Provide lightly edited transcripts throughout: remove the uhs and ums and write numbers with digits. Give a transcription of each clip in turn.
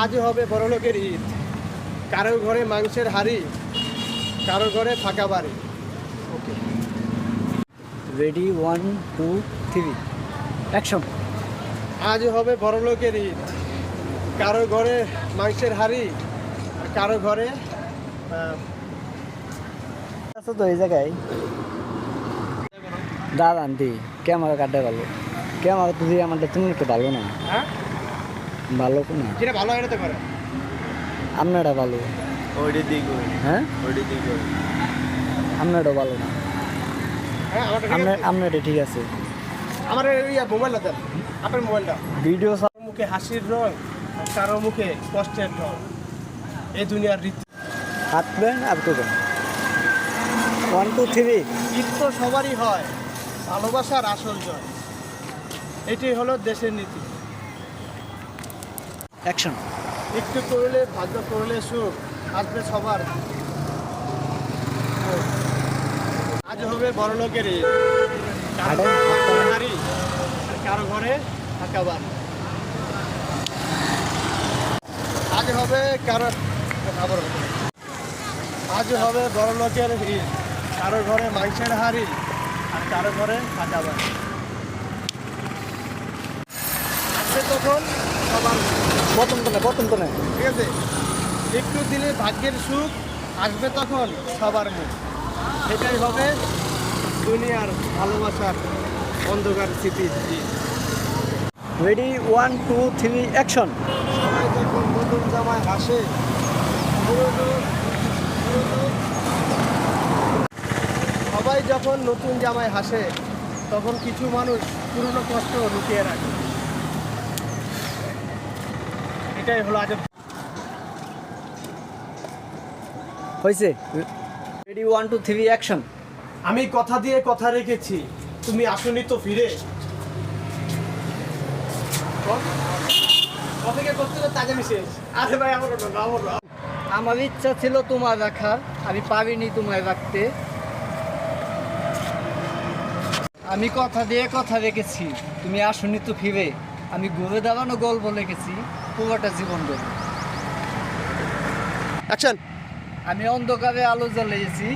আজ হবে বড়লোকের ঈদ। কারো ঘরে মাংসের হাড়ি, কারো ঘরে ফাঁকা বাড়ি। ওকে, রেডি, 1 2 3 অ্যাকশন। আজ হবে বড়লোকের ঈদ। কারো ঘরে মাংসের হাড়ি, আর কারো ঘরে আচ্ছা, তো এই জায়গায় দাদা আন্টি ক্যামেরা কাটতে ভালো, ক্যামেরা তুই আমারটা তুমি একটু ভালো না। হ্যাঁ, ভালো না, যেটা ভালো এটা তো করে আপনারটা ভালো। হ্যাঁ, আপনারটা ভালো না। হ্যাঁ, আপনারটা ঠিক আছে। আমার মোবাইলটা দেন, আপনার মোবাইলটা। ভিডিও মুখে হাসির রং, আর কারো মুখে কষ্টের রং, এই দুনিয়ার রীতি। হাত দেন আর করবেন। 1 2 3 ঈদ তো সবারই হয়, ভালোবাসার আসল জয়। এটাই হলো দেশের নীতি। অ্যাকশন। একটু করলে ভাগ্য, করলে সুখ, আসবে সবার। আজ হবে বড়লোকের ঈদ। কারো ঘরে হাড়ি, আর কারো ঘরে ফাঁকা বাড়ি। আজ হবে আজ হবে বড়লোকের ঈদ। কারো ঘরে মাংসের হাড়ি, আর কারো ঘরে ফাঁকা বাড়ি। আসবে তখন সবার। প্রথম তো না। ঠিক আছে, একটু দিলে ভাগ্যের সুখ, আসবে তখন সবার মুখ। এটাই হবে দুনিয়ার ভালোবাসার অন্ধকার স্মৃতি। Ready, 1 2 3 action. সবাই যখন নতুন জামায় হাসে, সবাই যখন নতুন জামায় হাসে, তখন কিছু মানুষ পুরনো কষ্ট লুকিয়ে রাখে। এটাই হলো আজ। হয়েছে, রেডি 1 2 3 অ্যাকশন। আমি কথা দিয়ে কথা রেখেছি, তুমি আসনি তো ফিরে। আমার ইচ্ছা ছিল তোমার রাখার, আমি পারিনি তোমায় রাখতে। আমি কথা দিয়ে কথা রেখেছি, তুমি আসনি তো ফিরে। আমি ঘুরে দাঁড়ানো গল্প লিখেছি, পুরোটা জীবন ধরে। অ্যাকশন। আমি অন্ধকারে আলো জ্বালিয়েছি,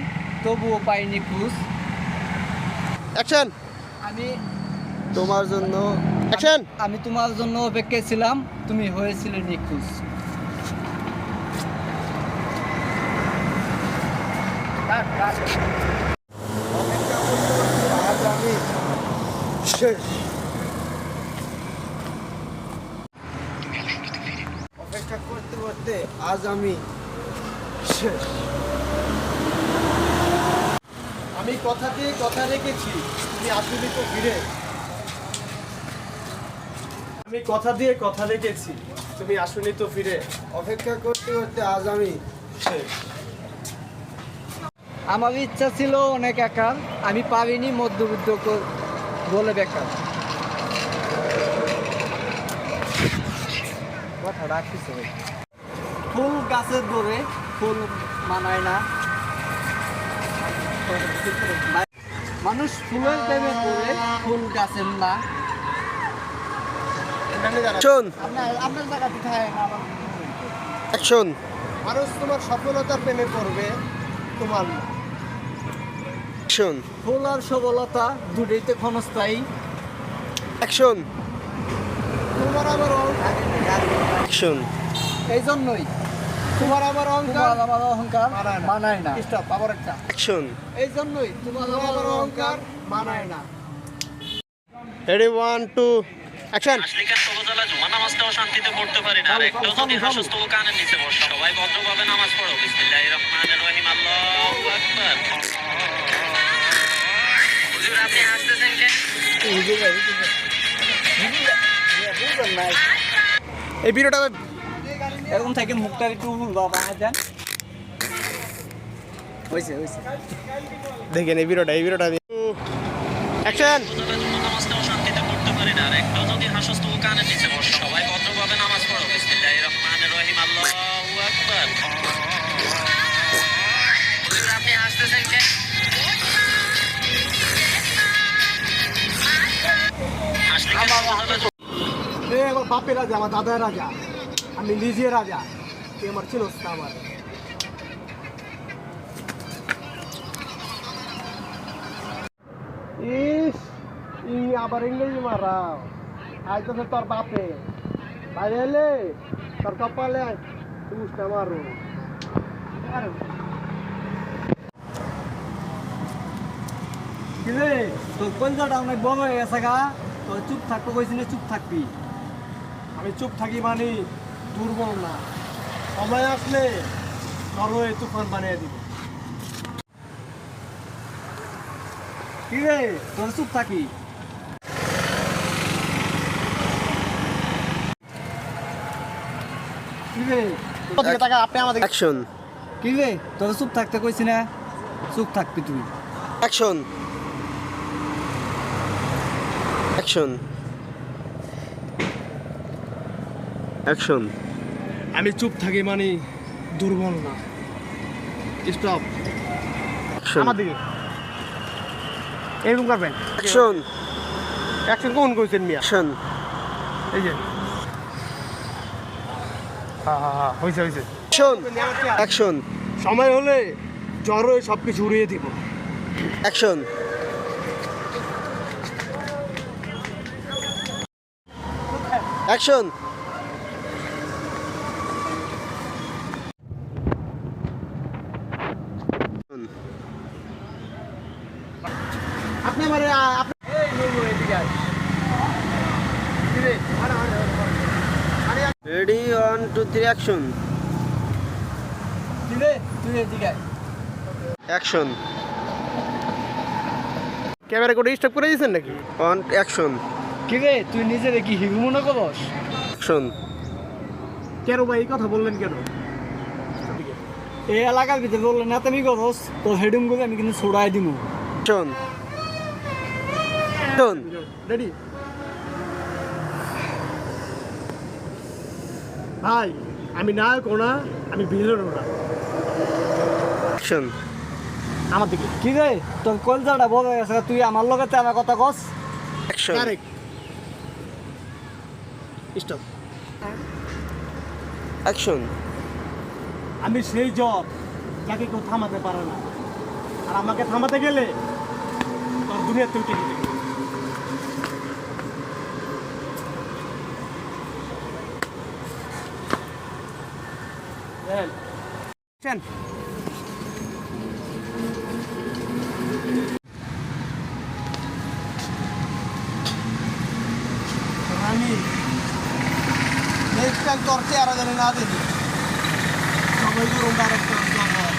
তবুও পাইনি খোঁজ। অ্যাকশন। আমি তোমার জন্য। অ্যাকশন। আমি তোমার জন্য অপেক্ষায় ছিলাম, তুমি হয়েছিলে নিখোঁজ। আজ আমি শেষ। অপেক্ষা করতে করতে আজ আমি শেষ। আমি কথা দিয়ে কথা রেখেছি, তুমি আসলে তো ফিরে। আমি কথা দিয়ে কথা রেখেছি, তুমি আসলে তো ফিরে। অপেক্ষা করতে করতে আজ আমি শেষ। আমার ইচ্ছা ছিল অনেক একার, আমি পারিনি মধ্যবিত্ত বলে বেকার। কথা রাখতেছে, ফুল গাছের ধরে ফুল মানায় না। মানুষ ফুলের প্রেমে পড়ে, ফুল গাছের না। আপনার জায়গাতে থাকে না। অ্যাকশন। মানুষ তোমার সফলতার প্রেমে পড়বে, তোমার না। অ্যাকশন। ফুল আর সফলতা দুটোইতে ক্ষণস্থায়ী। অ্যাকশন। তোমার আমার অ্যাকশন। এই জন্যই তোমার আমার অহংকার মানায় না। স্টপ, আবার একটা। অ্যাকশন। এই জন্যই তোমার আমার অহংকার মানায় না। Ready 1 2 action. আশলিকার তবুজালা জুমা নামাজটাও শান্তিতে পড়তে পারি না, আর একটাও যদি হাসস তবু কানের নিচে বস। সবাই ভদ্রভাবে নামাজ পড়ো। বিসমিল্লাহির রহমানির রহিম। আল্লাহু আকবার। হুজুর, আপনি হাসতেছেন কেন? এই ভিডিওটা এরকম থেকে মুখটা একটু বাবা দেন। হয়েছে দেখেন এই ভিডিওটা অ্যাকশন। তবুজালা জুমা নামাজটাও শান্তিতে পড়তে পারি না, আর একটাও যদি হাসস তবু কানের নিচে বস। সবাই ভদ্রভাবে নামাজ পড়ো। বিসমিল্লাহির রহমানির রহিম। আল্লাহু আকবার। হুজুর, আপনি হাসতেছেন কেন? আশলিকার তবুজালা বাপে রাজা, আমার দাদা রাজা, আমি নিজে রাজা, তুই আমার চিনস না আমার। ইস, ই আবার ইংরেজি মারাও, আজ তো তোর বাপে বাইরে এলে তোর কপালে তুষটা মারো। কিরে তোর কলজাটা অনেক বড় হয়ে গেছে গা, তোর চুপ থাকতে কইছি না, চুপ থাকবি। আমি চুপ থাকি মানে দুর্বল না, সময় আসলে নরওয়ে তুফান বানিয়ে দিব। কিরে তোর চুপ থাকি। কিরে আপনি আমাদের অ্যাকশন কিরে তোর চুপ থাকতে কইছি না, চুপ থাকবি তুই। অ্যাকশন অ্যাকশন অ্যাকশন আমি চুপ থাকি মানে দুর্বল না। স্টপ, অ্যাকশন আমার দিকে এরকম করবেন। অ্যাকশন অ্যাকশন কোন কইছেন মিয়া? অ্যাকশন এই যে হ্যাঁ হয়েছে হয়েছে। অ্যাকশন অ্যাকশন সময় হলে জ্বর হয়ে সব কিছু উড়িয়ে দিব। অ্যাকশন অ্যাকশন আপনি আমার রেডি 1 2 3 অ্যাকশন কিরে তুই এদিকে আয়। অ্যাকশন ক্যামেরা করে স্টপ করে দিয়েছেন নাকি? অন অ্যাকশন কিরে তুই নিজেরে কি হিরো মনে করস? অ্যাকশন কেন ভাই এই কথা বললেন কেন? এই এলাকার ভিতরে বললে না তুমি করস, তোর হেডুম করে আমি কিন্তু ছড়াই দিব। অ্যাকশন অ্যাকশন রেডি ভাই, আমি নায়ক না, আমি ভিলেন না। অ্যাকশন আমার দিকে কিরে তোর কলজাটা বড় হয়ে গেছে, তুই আমার লগে আমার কথা কস। Action correct stop. অ্যাকশন আমি সেই জ্বর যাকে কেউ থামাতে পারে না, আর আমাকে থামাতে গেলে তোর দুনিয়াতে উঠে গেলে। আমি নেক্সট টাইম তোর চেহারা জানি না দেখি, সবাই করুন ডাইরেক্ট